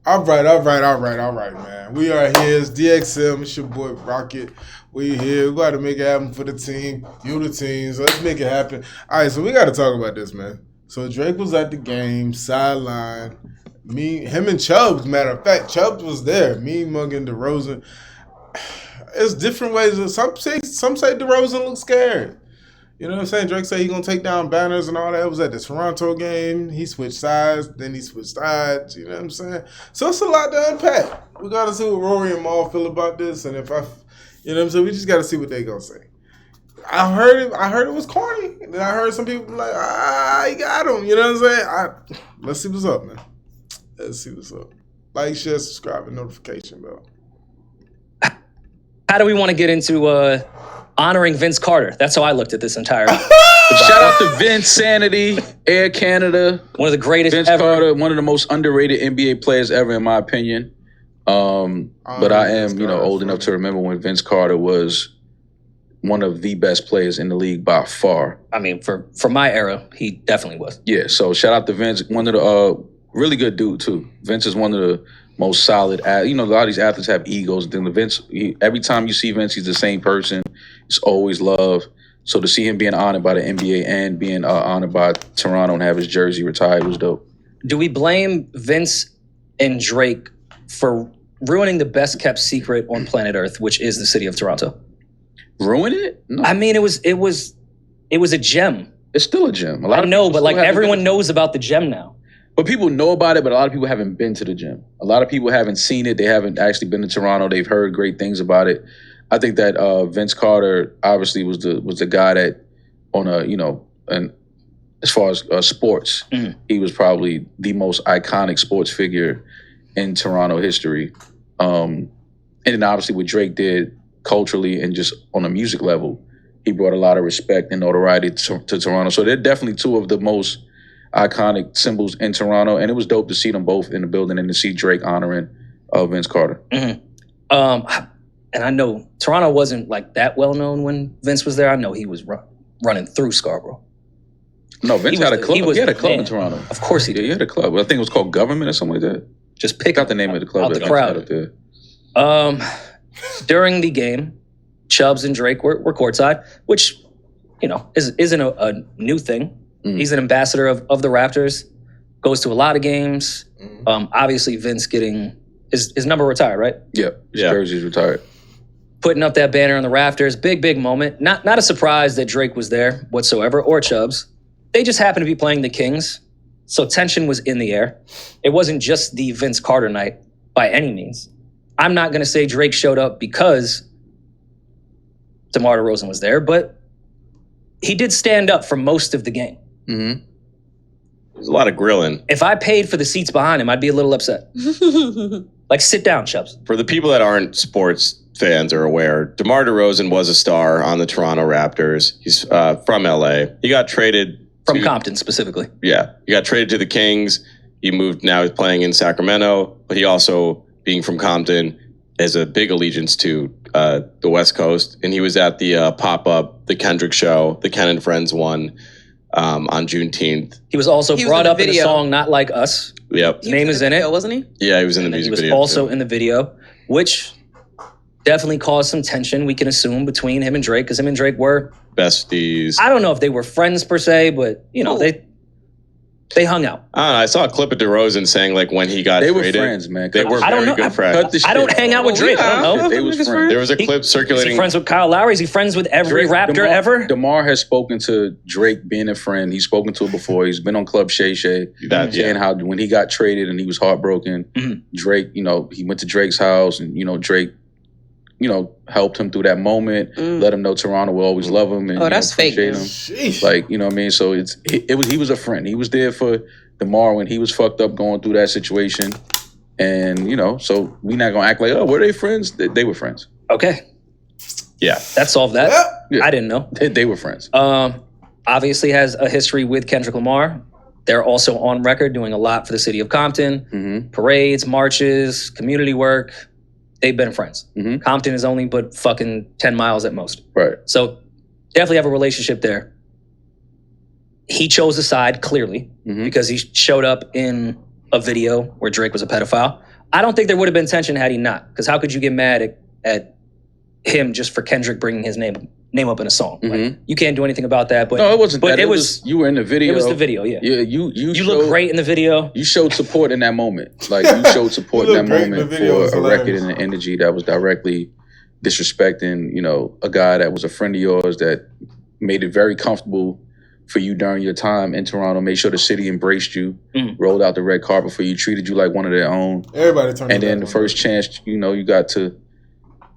All right, man. We are here. It's DXM. It's your boy Rocket. We here. We got to make it happen for the team. You the team. So let's make it happen. All right, so we got to talk about this, man. So Drake was at the game, sideline. Him and Chubbs, matter of fact, Chubbs was there. Me, Mug, and Derozan. It's different ways. Some say Derozan looks scared. You know what I'm saying? Drake said he gonna take down banners and all that. It was at the Toronto game. He switched sides, then he switched sides. You know what I'm saying? So it's a lot to unpack. We gotta see what Rory and Maul feel about this, and you know what I'm saying? We just gotta see what they gonna say. I heard it was corny. And then I heard some people like, he got him. You know what I'm saying? Let's see what's up, man. Let's see what's up. Like, share, subscribe, and notification bell. How do we want to get into honoring Vince Carter? That's how I looked at this entire. Shout out to Vince Sanity, Air Canada. One of the greatest Vince ever. Carter, one of the most underrated NBA players ever, in my opinion. But I am, old enough to remember when Vince Carter was one of the best players in the league by far. I mean, for my era, he definitely was. Yeah, so shout out to Vince. One of the really good dude too. Vince is one of the most solid. A lot of these athletes have egos. Then Vince, every time you see Vince, he's the same person. It's always love. So to see him being honored by the NBA and being honored by Toronto and have his jersey retired was dope. Do we blame Vince and Drake for ruining the best kept secret on planet Earth, which is the city of Toronto? Ruin it? No. I mean, it was a gem. It's still a gem. I know, but like everyone knows about the gem now. But people know about it, but a lot of people haven't been to the gym. A lot of people haven't seen it. They haven't actually been to Toronto. They've heard great things about it. I think that Vince Carter obviously was the guy that and as far as sports, he was probably the most iconic sports figure in Toronto history. And then obviously what Drake did culturally and just on a music level, he brought a lot of respect and notoriety to Toronto. So they're definitely two of the most iconic symbols in Toronto, and it was dope to see them both in the building and to see Drake honoring Vince Carter. And I know Toronto wasn't like that well known when Vince was there. I know he was running through Scarborough. No, Vince had a club. He had a club in Toronto. Of course he did. Yeah, he had a club. I think it was called Government or something like that. Just pick out the name of the club. Out the crowd. During the game, Chubbs and Drake were courtside, which isn't a new thing. He's an ambassador of the Raptors, goes to a lot of games. Obviously, Vince getting his number retired, right? Yeah, his jersey's retired. Putting up that banner on the rafters, big moment. Not a surprise that Drake was there whatsoever, or Chubbs. They just happened to be playing the Kings, so tension was in the air. It wasn't just the Vince Carter night by any means. I'm not going to say Drake showed up because Demar Derozan was there, but he did stand up for most of the game. Mm-hmm. There's a lot of grilling. If I paid for the seats behind him, I'd be a little upset. Like, sit down, Chubbs. For the people that aren't sports fans or aware, DeMar DeRozan was a star on the Toronto Raptors. He's from LA. He got traded from Compton specifically. Yeah, he got traded to the Kings. He moved. Now he's playing in Sacramento, but he also, being from Compton, has a big allegiance to the West Coast. And he was at the pop-up, the Kendrick show, the Ken and Friends one. On Juneteenth. He was also brought up in a song Not Like Us. Yep. His name is in it. Wasn't he? Yeah, he was in the music video. He was also in the video, which definitely caused some tension, we can assume, between him and Drake, because him and Drake were besties. I don't know if they were friends per se, but, they hung out. I don't know. I saw a clip of DeRozan saying, like, when he got traded. They were friends, man. They were very good friends. I don't hang out with Drake. I don't know. They was friends. There was a clip circulating. Is he friends with Kyle Lowry? Is he friends with every Raptor ever? DeMar has spoken to Drake being a friend. He's spoken to him before. He's been on Club Shay Shay. And how when he got traded and he was heartbroken, Drake, he went to Drake's house and, Drake, helped him through that moment, let him know Toronto will always love him. And, that's fake. Him. Like, you know what I mean? So he was a friend. He was there for DeMar when he was fucked up going through that situation. And, so we not going to act like, oh, were they friends? They were friends. Okay. Yeah. That solved that. Yeah. I didn't know. They were friends. Obviously has a history with Kendrick Lamar. They're also on record doing a lot for the city of Compton. Parades, marches, community work. They've been friends. Compton is only but fucking 10 miles at most. Right. So definitely have a relationship there. He chose a side, clearly, because he showed up in a video where Drake was a pedophile. I don't think there would have been tension had he not. Because how could you get mad at him just for Kendrick bringing his name up in a song? Like, you can't do anything about that. But no, it wasn't. But that. it was. You were in the video. It was the video. Yeah. Yeah. You look great in the video. You showed support in that moment. Like you showed support in that moment for a record and an energy that was directly disrespecting, a guy that was a friend of yours that made it very comfortable for you during your time in Toronto, made sure the city embraced you, rolled out the red carpet for you, treated you like one of their own. Everybody turned. And then the first chance, you got to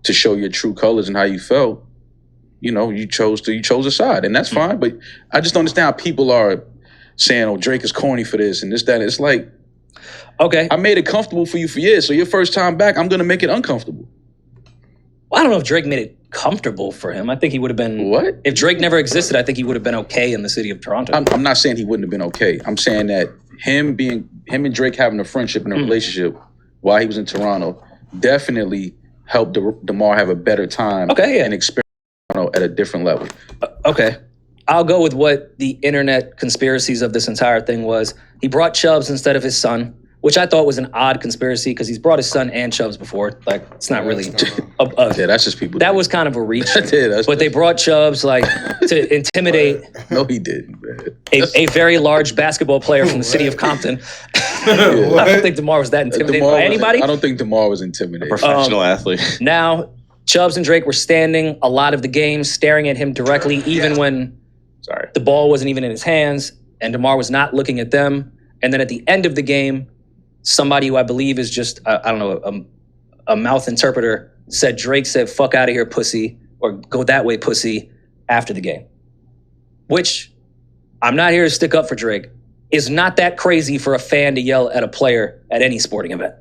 show your true colors and how you felt, you chose a side, and that's fine. But I just don't understand how people are saying, "Oh, Drake is corny for this and this, that." It's like, okay, I made it comfortable for you for years, so your first time back, I'm gonna make it uncomfortable. Well, I don't know if Drake made it comfortable for him. I think he would have been. What? If Drake never existed, I think he would have been okay in the city of Toronto. I'm not saying he wouldn't have been okay. I'm saying that him and Drake having a friendship and a relationship while he was in Toronto definitely helped Demar have a better time and experience Toronto at a different level. Okay. I'll go with what the internet conspiracies of this entire thing was. He brought Chubbs instead of his son, which I thought was an odd conspiracy because he's brought his son and Chubbs before. Like, it's not really... yeah, that's just people. That was kind of a reach. Yeah, but they brought Chubbs, like, to intimidate... No, he didn't, man. A very large basketball player from the city of Compton. I don't think Demar was that intimidated by anybody. I don't think Demar was intimidated. A professional athlete. Now, Chubbs and Drake were standing a lot of the game, staring at him directly, even when the ball wasn't even in his hands, and Demar was not looking at them. And then at the end of the game, somebody who I believe is just, I don't know, a mouth interpreter said Drake said, "Fuck out of here, pussy," or "Go that way, pussy," after the game. Which, I'm not here to stick up for Drake, is not that crazy for a fan to yell at a player at any sporting event.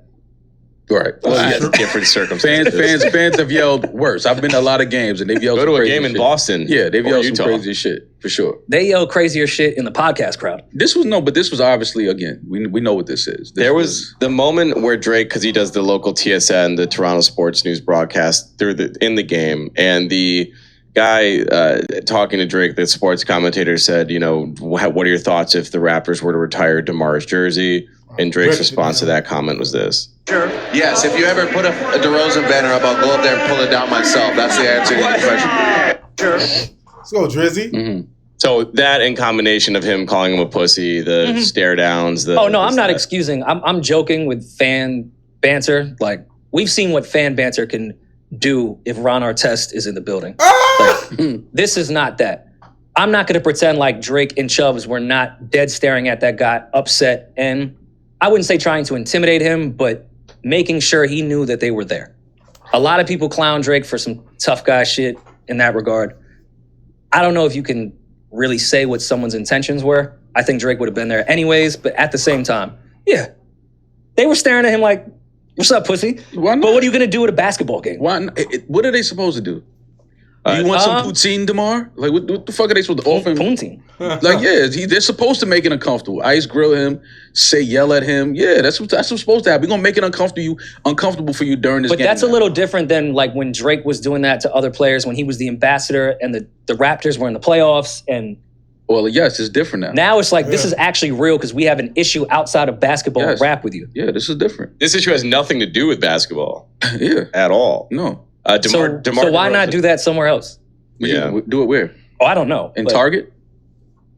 Right. Well, different circumstances. Fans have yelled worse. I've been to a lot of games and they've yelled Go some to a crazy game in shit. Boston. Yeah, they've yelled Utah. some crazy shit, for sure. They yell crazier shit in the podcast crowd. This was obviously, again, we know what this is. There was the moment where Drake, because he does the local TSN, the Toronto Sports News broadcast in the game, and the guy talking to Drake, the sports commentator, said, what are your thoughts if the Raptors were to retire DeMar's jersey? And Drake's response to that comment was this. Sure. Yes, if you ever put a DeRozan banner up, I'll go up there and pull it down myself. That's the answer to your question. Sure. Let's go, Drizzy. Mm-hmm. So that in combination of him calling him a pussy, the stare downs, I'm not excusing. I'm joking with fan banter. Like, we've seen what fan banter can do if Ron Artest is in the building. Like, this is not that. I'm not going to pretend like Drake and Chubbs were not dead staring at that guy, upset, and I wouldn't say trying to intimidate him, but making sure he knew that they were there. A lot of people clown Drake for some tough guy shit in that regard. I don't know if you can really say what someone's intentions were. I think Drake would have been there anyways, but at the same time, yeah. They were staring at him like, "What's up, pussy?" Why not? But what are you going to do at a basketball game? Why not? What are they supposed to do? Do you want some poutine, Demar? Like, what the fuck are they supposed to offer him? Poutine. Like, yeah, they're supposed to make it uncomfortable. Ice grill him, yell at him. Yeah, that's what's supposed to happen. We're gonna make it uncomfortable for you during this game. But that's a little different than like when Drake was doing that to other players when he was the ambassador and the Raptors were in the playoffs. And well, yes, it's different now. Now it's like this is actually real because we have an issue outside of basketball and rap with you. Yeah, this is different. This issue has nothing to do with basketball. Yeah, at all. No. DeMar, so why not do that somewhere else? Yeah. Do it where? Oh, I don't know. In Target?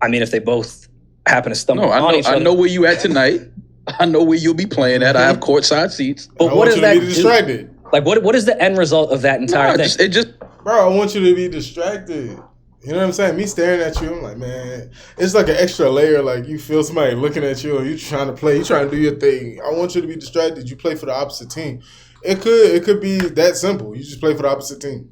I mean, if they both happen to stumble on each other. I know where you at tonight. I know where you'll be playing at. I have courtside seats. But what does that do? Distracted. Like, what is the end result of that entire thing? Bro, I want you to be distracted. You know what I'm saying? Me staring at you, I'm like, man, it's like an extra layer. Like, you feel somebody looking at you, or you trying to play, you trying to do your thing. I want you to be distracted. You play for the opposite team. It could be that simple. You just play for the opposite team.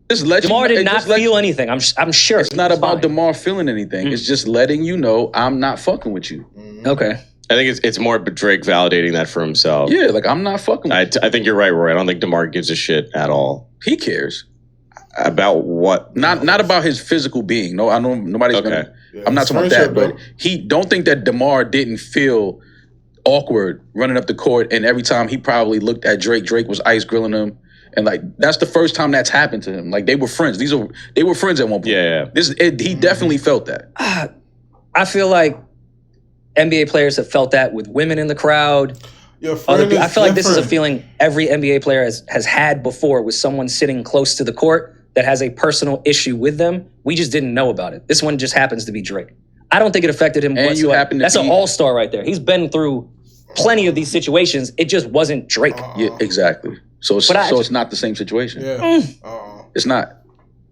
DeMar did not feel anything. I'm sure. It's not about DeMar feeling anything. It's just letting you know I'm not fucking with you. Okay. I think it's more Drake validating that for himself. Yeah, like I'm not fucking with you. I think you're right, Roy. I don't think DeMar gives a shit at all. He cares. About what? Not about his physical being. No, I know nobody's gonna. Yeah, I'm not talking about that, but he don't think that DeMar didn't feel awkward running up the court, and every time he probably looked at Drake, Drake was ice grilling him. And like that's the first time that's happened to him. Like they were friends. They were friends at one point. Yeah. He definitely felt that. I feel like NBA players have felt that with women in the crowd. Your friend I feel like this is a different. feeling every NBA player has had before with someone sitting close to the court that has a personal issue with them. We just didn't know about it. This one just happens to be Drake. I don't think it affected him And whatsoever. you happen to That's be- an all-star right there. He's been through plenty of these situations. It just wasn't Drake. Yeah, exactly. So it's not the same situation. Yeah. It's not.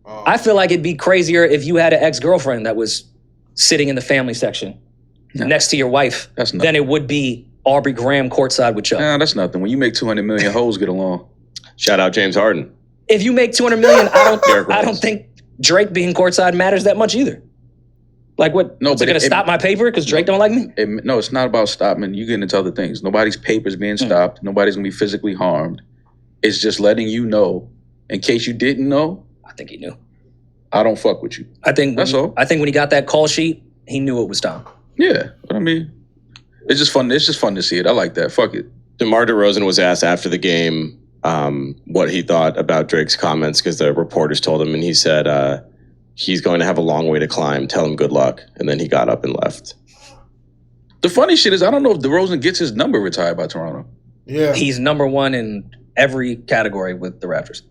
I feel like it'd be crazier if you had an ex-girlfriend that was sitting in the family section next to your wife That's nothing. than it would be Aubrey Graham courtside with Chuck. Nah, that's nothing. When you make 200 million, hoes get along. Shout out James Harden. If you make 200 million, Derrick I don't Rose. think Drake being courtside matters that much either. Like what? No, Is it but gonna it- stop my paper because Drake don't like me? No, it's not about stopping. You get into other things. Nobody's paper's being stopped. Nobody's gonna be physically harmed. It's just letting you know, in case you didn't know, I think he knew. I don't fuck with you. I think That's all. I think when he got that call sheet, he knew it was time. Yeah, but I mean, it's just fun. It's just fun to see it. I like that. Fuck it. DeMar DeRozan was asked after the game what he thought about Drake's comments because the reporters told him, and he said he's going to have a long way to climb. Tell him good luck. And then he got up and left. The funny shit is, I don't know if DeRozan gets his number retired by Toronto. Yeah. He's number one in every category with the Raptors.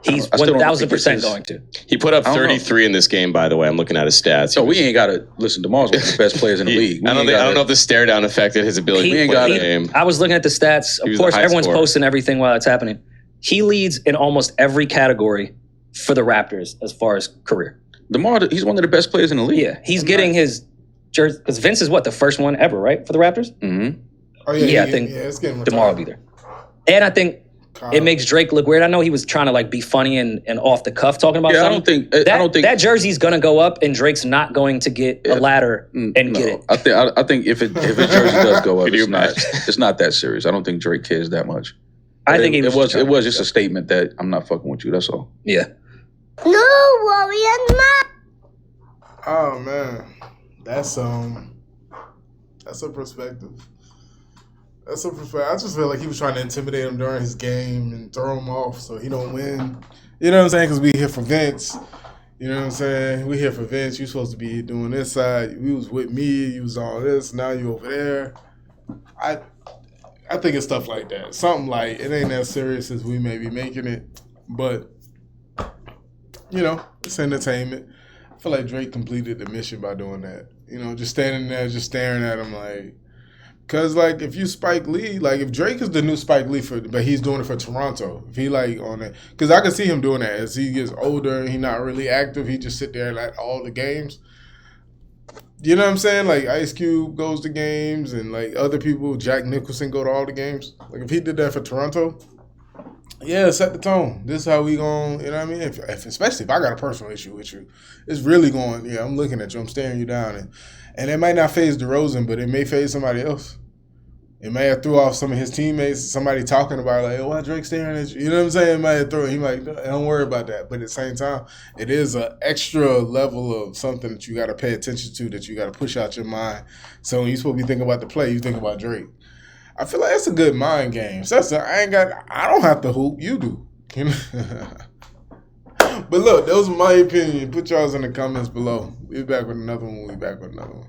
He's I still don't 1,000% think it's going to. He put up I don't know. 33 in this game, by the way. I'm looking at his stats. So we ain't got to listen. DeMar's one of the best players in the league. I don't know if the stare down affected his ability He- to ain't play got the it. game. I was looking at the stats. He Of was a course, high everyone's scorer. posting everything while it's happening. He leads in almost every category for the Raptors as far as career. DeMar, he's one of the best players in the league. Yeah, he's getting his jersey because Vince is what, the first one ever, right, for the Raptors? Mm-hmm. Oh, Yeah, I think it's getting DeMar will be there. And I think Kyle. it makes Drake look weird. I know he was trying to like be funny and off the cuff talking about Yeah, I something. don't think. I don't think that jersey's gonna go up, and Drake's not going to get a ladder and no. get it. I think if his jersey does go up, Could you it's not that serious. I don't think Drake cares that much. I think it was trying to- just a statement that I'm not fucking with you. That's all. Yeah. No, Warrior Mom. Oh man, that's a perspective. That's a perspective. I just feel like he was trying to intimidate him during his game and throw him off so he don't win. You know what I'm saying? Because we here for Vince. You know what I'm saying? We here for Vince. You supposed to be doing this side. You was with me. You was all this. Now you over there. I think it's stuff like that. Something like it ain't as serious as we may be making it, but you know, it's entertainment. I feel like Drake completed the mission by doing that. You know, just standing there, just staring at him like, cause like if you Spike Lee, like if Drake is the new Spike Lee but he's doing it for Toronto. If he like on it, cause I can see him doing that as he gets older and he's not really active. He just sit there and at all the games. You know what I'm saying? Like Ice Cube goes to games and like other people, Jack Nicholson go to all the games. Like if he did that for Toronto, yeah, set the tone. This is how we going, you know what I mean? If especially if I got a personal issue with you, it's really going, yeah, I'm looking at you, I'm staring you down. And it might not phase DeRozan, but it may phase somebody else. It may have threw off some of his teammates, somebody talking about like, oh, why Drake staring at you? You know what I'm saying? It might have thrown, he might, don't worry about that. But at the same time, it is an extra level of something that you got to pay attention to, that you got to push out your mind. So when you're supposed to be thinking about the play, you think about Drake. I feel like that's a good mind game. So I don't have to hoop, you do. You know? But look, those are my opinion. Put y'all's in the comments below. We'll be back with another one.